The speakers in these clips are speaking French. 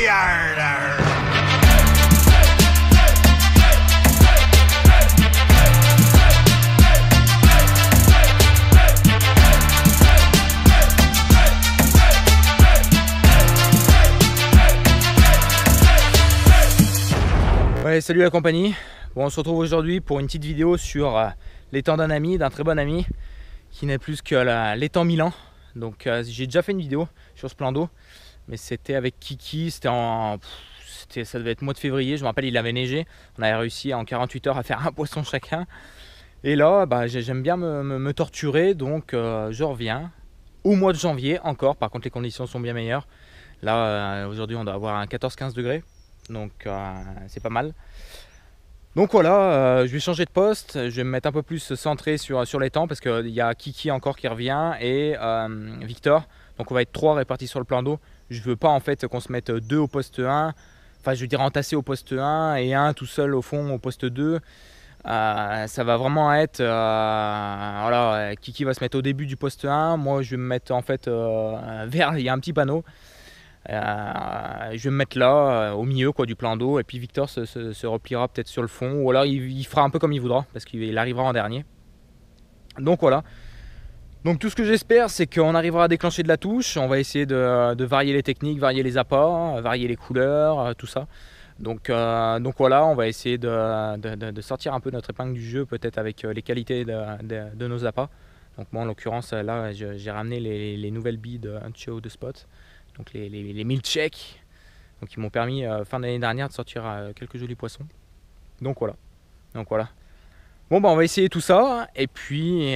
Ouais, salut la compagnie. Bon, on se retrouve aujourd'hui pour une petite vidéo sur l'étang d'un ami, d'un très bon ami, qui n'est plus que l'étang Milan. Donc j'ai déjà fait une vidéo sur ce plan d'eau, mais c'était avec Kiki, ça devait être mois de février, je me rappelle, il avait neigé. On avait réussi en 48 heures à faire un poisson chacun. Et là, bah, j'aime bien me torturer, donc je reviens au mois de janvier encore. Par contre, les conditions sont bien meilleures. Là, aujourd'hui, on doit avoir un 14-15 degrés. Donc c'est pas mal. Donc voilà, je vais changer de poste, je vais me mettre un peu plus centré sur l'étang parce qu'il y a Kiki encore qui revient et Victor. Donc on va être 3 répartis sur le plan d'eau. Je veux pas en fait qu'on se mette 2 au poste 1, enfin je veux dire entassé au poste 1 et 1 tout seul au fond au poste 2. Ça va vraiment être voilà, Kiki va se mettre au début du poste 1, moi je vais me mettre en fait vers, il y a un petit panneau. Je vais me mettre là au milieu quoi, du plan d'eau, et puis Victor se repliera peut-être sur le fond, ou alors il fera un peu comme il voudra parce qu'il arrivera en dernier. Donc voilà, donc tout ce que j'espère c'est qu'on arrivera à déclencher de la touche. On va essayer de varier les techniques, varier les appâts, varier les couleurs, tout ça. Donc voilà, on va essayer de sortir un peu notre épingle du jeu, peut-être avec les qualités de nos appâts. Donc moi en l'occurrence là j'ai ramené les nouvelles billes de Cheo de Spot. Donc les milkshakes, donc qui m'ont permis fin d'année dernière de sortir quelques jolis poissons. Donc voilà. Bon bah on va essayer tout ça et puis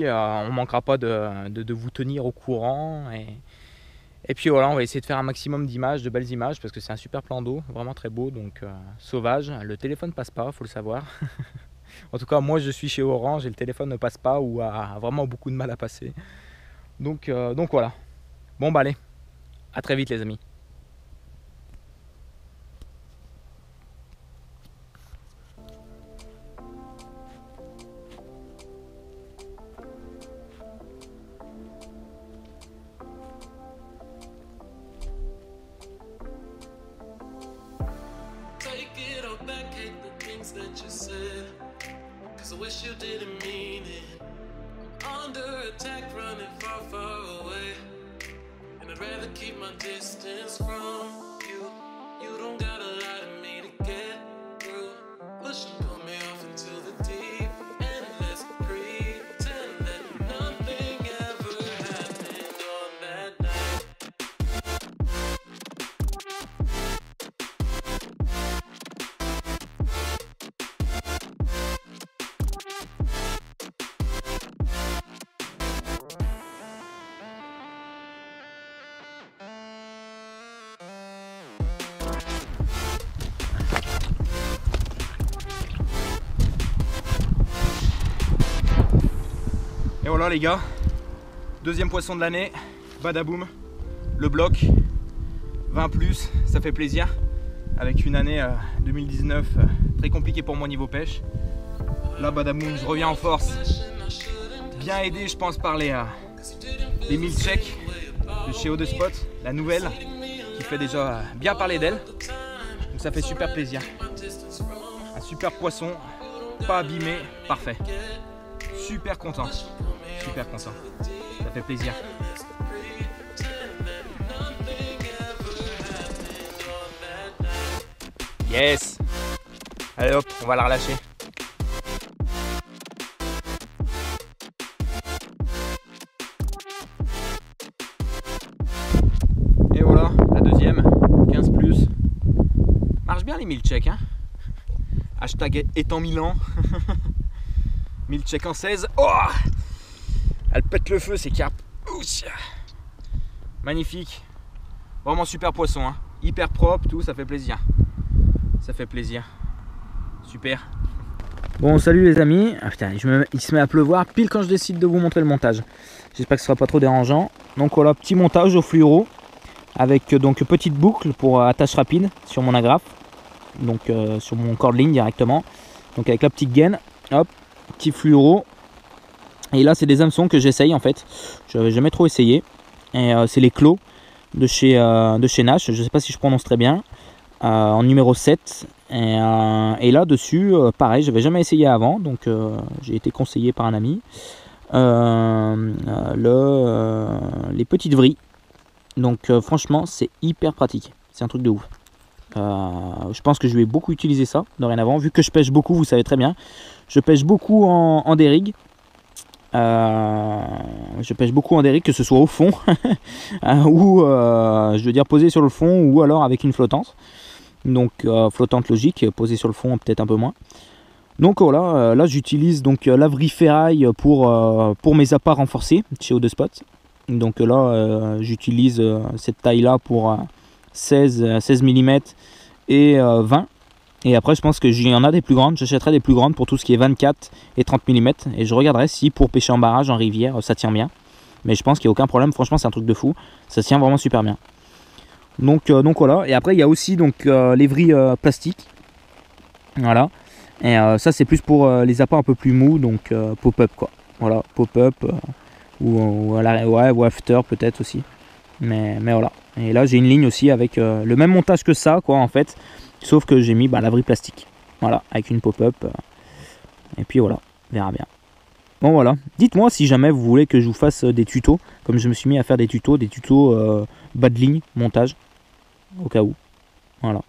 on manquera pas de vous tenir au courant et puis voilà, on va essayer de faire un maximum d'images, de belles images parce que c'est un super plan d'eau, vraiment très beau, donc sauvage. Le téléphone passe pas, faut le savoir. En tout cas moi je suis chez Orange et le téléphone ne passe pas ou a vraiment beaucoup de mal à passer. Donc voilà. Bon bah allez. A très vite les amis. I'd rather keep my distance from you. You don't got a lot of me to get through. Push and pull me off into the deep and let's pretend that nothing ever happened on that night. Et voilà les gars, deuxième poisson de l'année, badaboum, le bloc, 20 plus, ça fait plaisir, avec une année 2019 très compliquée pour moi niveau pêche. Là badaboum, je reviens en force, bien aidé je pense par les milkshakes de chez Eau de Spot, la nouvelle, qui fait déjà bien parler d'elle, donc ça fait super plaisir. Un super poisson, pas abîmé, parfait. Super content, ça fait plaisir. Yes. Allez hop, on va la relâcher. Et voilà, la deuxième, 15 plus. Marche bien les milkshakes, hein. Hashtag étang Milan. Milkshake en 16. Oh, elle pète le feu ces carpes. Magnifique. Vraiment super poisson, hein. Hyper propre, tout, ça fait plaisir. Ça fait plaisir. Super. Bon, salut les amis. Ah, putain, il se met à pleuvoir pile quand je décide de vous montrer le montage. J'espère que ce sera pas trop dérangeant. Donc voilà, petit montage au fluoro. Avec donc petite boucle pour attache rapide sur mon agrafe. Donc sur mon cordling directement. Donc avec la petite gaine. Hop. Petit fluoro, et là c'est des hameçons que j'essaye en fait, je n'avais jamais trop essayé, et c'est les clos, de chez Nash, je ne sais pas si je prononce très bien, en numéro 7. Et là dessus, pareil, je n'avais jamais essayé avant, donc j'ai été conseillé par un ami. Les petites vrilles. Donc franchement, c'est hyper pratique, c'est un truc de ouf. Je pense que je vais beaucoup utiliser ça dorénavant, vu que je pêche beaucoup, vous savez très bien. Je pêche beaucoup en dérigue. Je pêche beaucoup en dérigue, que ce soit au fond ou je veux dire posé sur le fond, ou alors avec une flottante. Donc flottante logique, posée sur le fond peut-être un peu moins. Donc voilà, là j'utilise donc la vrille ferraille pour mes appâts renforcés chez O2 Spot. Donc là j'utilise cette taille là pour 16 mm et 20. Et après je pense que j'y en a des plus grandes, j'achèterai des plus grandes pour tout ce qui est 24 et 30 mm. Et je regarderai si pour pêcher en barrage, en rivière, ça tient bien. Mais je pense qu'il n'y a aucun problème, franchement c'est un truc de fou. Ça tient vraiment super bien. Donc voilà, et après il y a aussi donc, les vrilles plastiques. Voilà. Et ça c'est plus pour les appâts un peu plus mous, donc pop-up quoi. Voilà, pop-up ou after peut-être aussi. Mais voilà. Et là j'ai une ligne aussi avec le même montage que ça quoi en fait. Sauf que j'ai mis la vrille plastique. Voilà, avec une pop-up. Et puis voilà, on verra bien. Bon voilà, dites-moi si jamais vous voulez que je vous fasse des tutos. Comme je me suis mis à faire des tutos bas de ligne, montage. Au cas où. Voilà.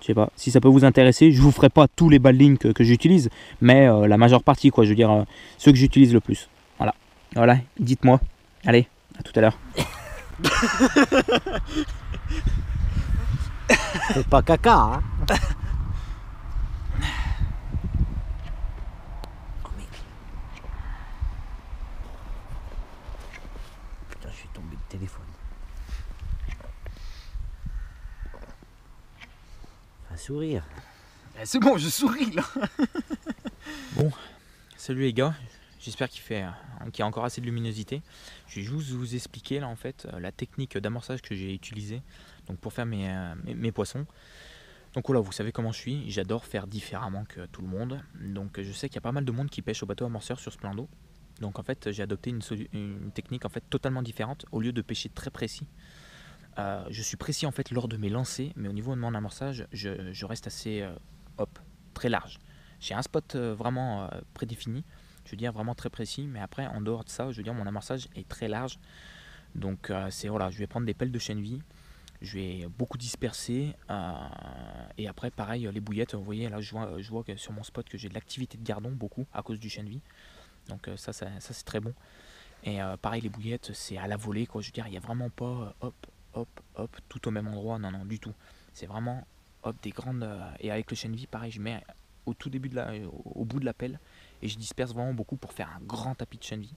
Je sais pas, si ça peut vous intéresser, je vous ferai pas tous les bas de ligne que j'utilise. Mais la majeure partie quoi, je veux dire ceux que j'utilise le plus. Voilà, voilà, dites-moi. Allez, à tout à l'heure. C'est pas caca, hein. Oh mais... Putain, je suis tombé de téléphone. Un sourire. C'est bon, je souris là. Bon, salut les gars. J'espère qu'il y a encore assez de luminosité. Je vais juste vous expliquer là en fait la technique d'amorçage que j'ai utilisée donc pour faire mes poissons. Donc voilà, vous savez comment je suis, j'adore faire différemment que tout le monde. Donc je sais qu'il y a pas mal de monde qui pêche au bateau amorceur sur ce plan d'eau. Donc en fait j'ai adopté une technique en fait totalement différente. Au lieu de pêcher très précis, je suis précis en fait lors de mes lancers, mais au niveau de mon amorçage, je reste assez très large. J'ai un spot vraiment prédéfini. Je veux dire vraiment très précis, mais après en dehors de ça, je veux dire mon amorçage est très large. Donc voilà, je vais prendre des pelles de chènevis, je vais beaucoup disperser et après pareil les bouillettes, vous voyez là je vois que sur mon spot que j'ai de l'activité de gardon beaucoup à cause du chènevis. Donc ça c'est très bon. Et pareil les bouillettes c'est à la volée quoi, je veux dire il n'y a vraiment pas hop tout au même endroit, non du tout. C'est vraiment des grandes et avec le chènevis pareil je mets au tout début au bout de la pelle et je disperse vraiment beaucoup pour faire un grand tapis de chènevis.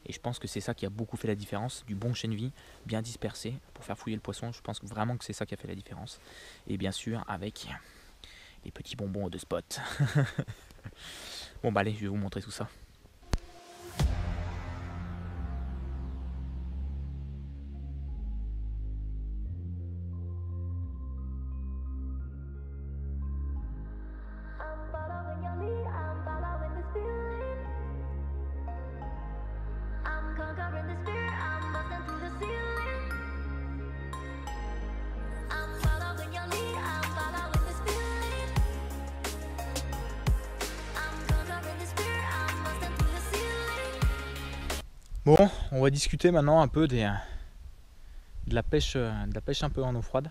Et je pense que c'est ça qui a beaucoup fait la différence, du bon chènevis bien dispersé pour faire fouiller le poisson. Je pense vraiment que c'est ça qui a fait la différence. Et bien sûr avec les petits bonbons de spot. Bon bah allez, je vais vous montrer tout ça. Bon, on va discuter maintenant un peu de la pêche un peu en eau froide.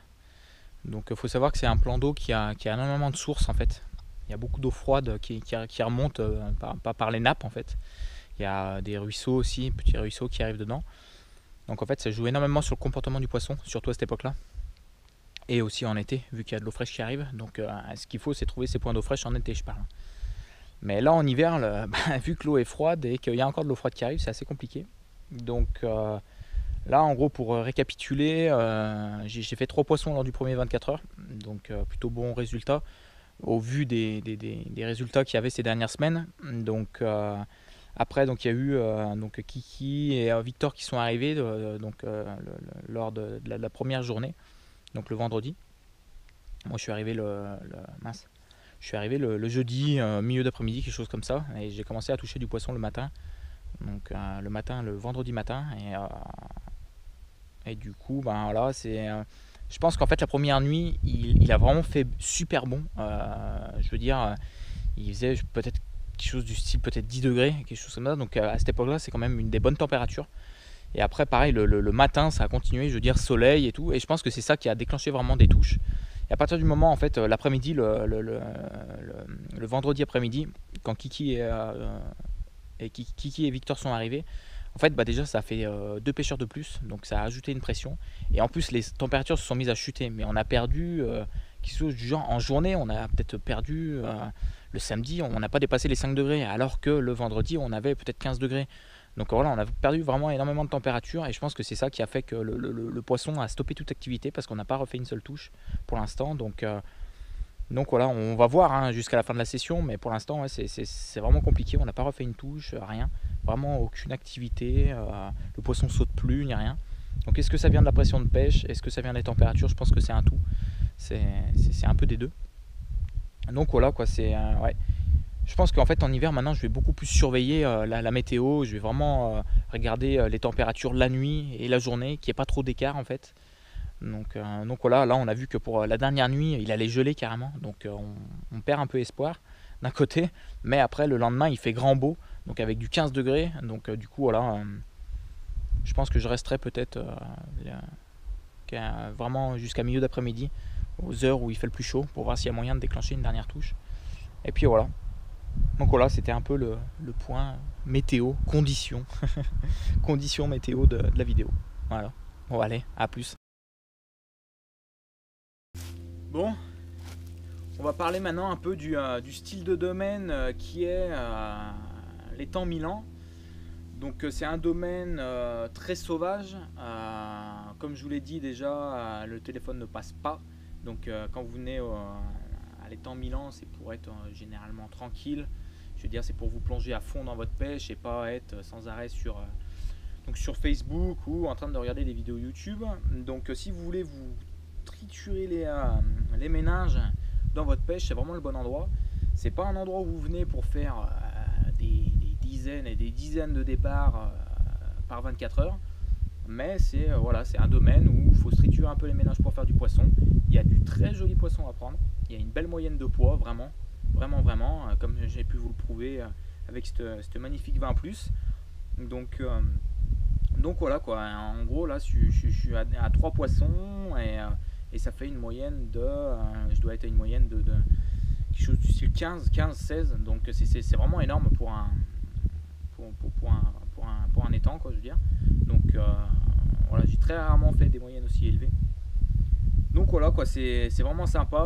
Donc il faut savoir que c'est un plan d'eau qui a énormément de sources en fait. Il y a beaucoup d'eau froide qui remonte par les nappes en fait. Il y a des ruisseaux aussi, petits ruisseaux qui arrivent dedans. Donc en fait ça joue énormément sur le comportement du poisson, surtout à cette époque-là. Et aussi en été, vu qu'il y a de l'eau fraîche qui arrive. Donc ce qu'il faut c'est trouver ces points d'eau fraîche en été je parle. Mais là en hiver, vu que l'eau est froide et qu'il y a encore de l'eau froide qui arrive, c'est assez compliqué. Donc là en gros pour récapituler, j'ai fait 3 poissons lors du premier 24 heures. Donc plutôt bon résultat au vu des résultats qu'il y avait ces dernières semaines. Donc après donc, il y a eu donc, Kiki et Victor qui sont arrivés lors de la première journée, donc le vendredi. Moi je suis arrivé Je suis arrivé le jeudi, milieu d'après-midi, quelque chose comme ça, et j'ai commencé à toucher du poisson le matin. Donc le vendredi matin, Et du coup, ben voilà, je pense qu'en fait la première nuit, il a vraiment fait super bon. Je veux dire, il faisait peut-être quelque chose du style peut-être 10 degrés, quelque chose comme ça. Donc à cette époque-là, c'est quand même une des bonnes températures. Et après, pareil, le matin, ça a continué, je veux dire, soleil et tout. Et je pense que c'est ça qui a déclenché vraiment des touches. Et à partir du moment, en fait, l'après-midi, le vendredi après-midi, quand Kiki et Victor sont arrivés, en fait, bah déjà, ça a fait 2 pêcheurs de plus. Donc ça a ajouté une pression. Et en plus, les températures se sont mises à chuter. Mais on a perdu, quelque chose du genre, en journée, on a peut-être perdu, le samedi, on n'a pas dépassé les 5 degrés. Alors que le vendredi, on avait peut-être 15 degrés. Donc voilà, on a perdu vraiment énormément de température et je pense que c'est ça qui a fait que le poisson a stoppé toute activité parce qu'on n'a pas refait une seule touche pour l'instant. Donc voilà, on va voir hein, jusqu'à la fin de la session, mais pour l'instant ouais, c'est vraiment compliqué. On n'a pas refait une touche, rien, vraiment aucune activité. Le poisson saute plus, ni rien. Donc est-ce que ça vient de la pression de pêche? Est-ce que ça vient des températures? Je pense que c'est un tout. C'est un peu des deux. Donc voilà quoi, c'est ouais. Je pense qu'en fait en hiver maintenant je vais beaucoup plus surveiller la météo, je vais vraiment regarder les températures la nuit et la journée, qu'il n'y ait pas trop d'écart en fait. Donc voilà, là on a vu que pour la dernière nuit il allait geler carrément, donc on perd un peu espoir d'un côté, mais après le lendemain il fait grand beau, donc avec du 15 degrés, donc du coup voilà, je pense que je resterai peut-être vraiment jusqu'à milieu d'après-midi, aux heures où il fait le plus chaud, pour voir s'il y a moyen de déclencher une dernière touche. Et puis voilà. Donc voilà, c'était un peu le point météo, conditions, conditions météo de la vidéo. Voilà. Bon allez, à plus. Bon, on va parler maintenant un peu du style de domaine qui est l'étang Milan. Donc c'est un domaine très sauvage. Comme je vous l'ai dit déjà, le téléphone ne passe pas. Donc quand vous venez à l'étang Milan, c'est pour être généralement tranquille. Je veux dire, c'est pour vous plonger à fond dans votre pêche et pas être sans arrêt sur Facebook ou en train de regarder des vidéos YouTube. Donc si vous voulez vous triturer les méninges dans votre pêche, c'est vraiment le bon endroit. C'est pas un endroit où vous venez pour faire des dizaines et des dizaines de départs par 24 heures. Mais c'est voilà, c'est un domaine où il faut se triturer un peu les méninges pour faire du poisson. Il y a du très joli poisson à prendre. Il y a une belle moyenne de poids, vraiment, comme j'ai pu vous le prouver avec cette magnifique 20+. Donc voilà quoi. En gros là, je suis à 3 poissons et ça fait une moyenne de, je dois être à une moyenne de quelque chose du style 15, 16. Donc c'est vraiment énorme pour un étang quoi, je veux dire. Donc voilà, j'ai très rarement fait des moyennes aussi élevées. Donc voilà quoi, c'est vraiment sympa.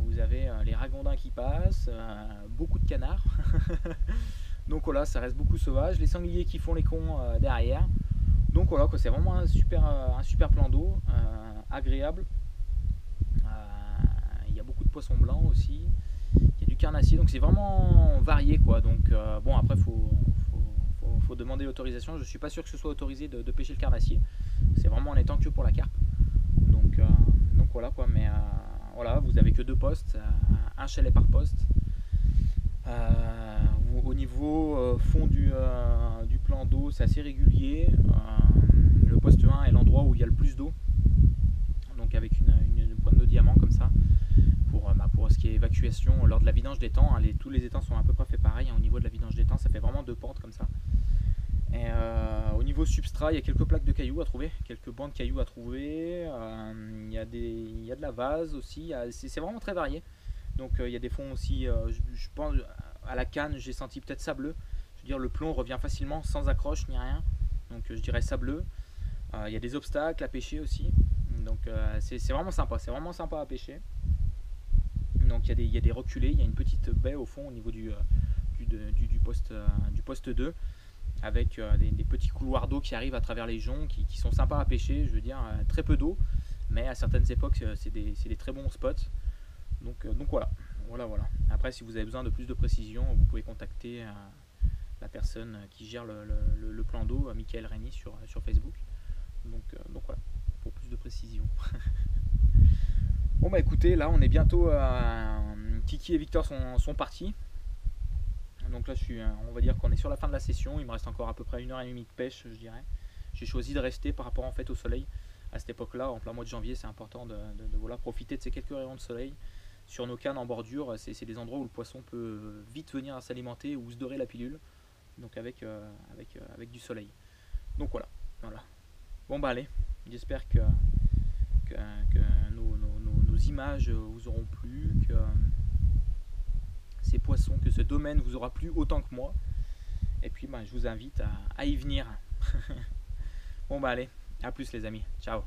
Vous avez les ragondins qui passent, beaucoup de canards. Donc voilà, ça reste beaucoup sauvage. Les sangliers qui font les cons derrière. Donc voilà quoi, c'est vraiment un super plan d'eau, agréable. Il y a beaucoup de poissons blancs aussi. Il y a du carnassier, donc c'est vraiment varié quoi. Donc bon, après faut demander l'autorisation. Je suis pas sûr que ce soit autorisé de pêcher le carnassier. C'est vraiment en étant que pour la carpe. Donc voilà quoi, mais voilà, vous avez que 2 postes, un chalet par poste. Au niveau fond du plan d'eau, c'est assez régulier. Le poste 1 est l'endroit où il y a le plus d'eau, donc avec une pointe de diamant comme ça pour ce qui est évacuation lors de la vidange d'étang. Tous les étangs sont à peu près fait pareil au niveau de la vidange d'étang, ça fait vraiment 2 pentes comme ça. Et au niveau substrat, il y a quelques plaques de cailloux à trouver, quelques bancs de cailloux à trouver. Il y a de la vase aussi, c'est vraiment très varié. Donc il y a des fonds aussi, je pense à la canne j'ai senti peut-être sableux. Je veux dire, le plomb revient facilement sans accroche ni rien, donc je dirais sableux. Il y a des obstacles à pêcher aussi, donc c'est vraiment sympa à pêcher. Donc il y a des reculés, il y a une petite baie au fond au niveau du poste 2, avec des petits couloirs d'eau qui arrivent à travers les joncs, qui sont sympas à pêcher. Je veux dire, très peu d'eau, mais à certaines époques c'est des très bons spots. Donc voilà. Après, si vous avez besoin de plus de précision, vous pouvez contacter la personne qui gère le plan d'eau, Michael Rény sur Facebook. Donc voilà, pour plus de précision. Bon bah écoutez, là on est bientôt Kiki et Victor sont partis. Donc là on va dire qu'on est sur la fin de la session. Il me reste encore à peu près 1h30 de pêche, je dirais. j'ai choisi de rester par rapport en fait au soleil. À cette époque-là, en plein mois de janvier, c'est important de voilà, profiter de ces quelques rayons de soleil. Sur nos cannes en bordure, c'est des endroits où le poisson peut vite venir s'alimenter ou se dorer la pilule, donc avec du soleil. Donc voilà. Bon bah allez, j'espère que nos images vous auront plu, que ces poissons, que ce domaine vous aura plu autant que moi. Et puis bah, je vous invite à y venir. Bon bah allez, à plus les amis, ciao.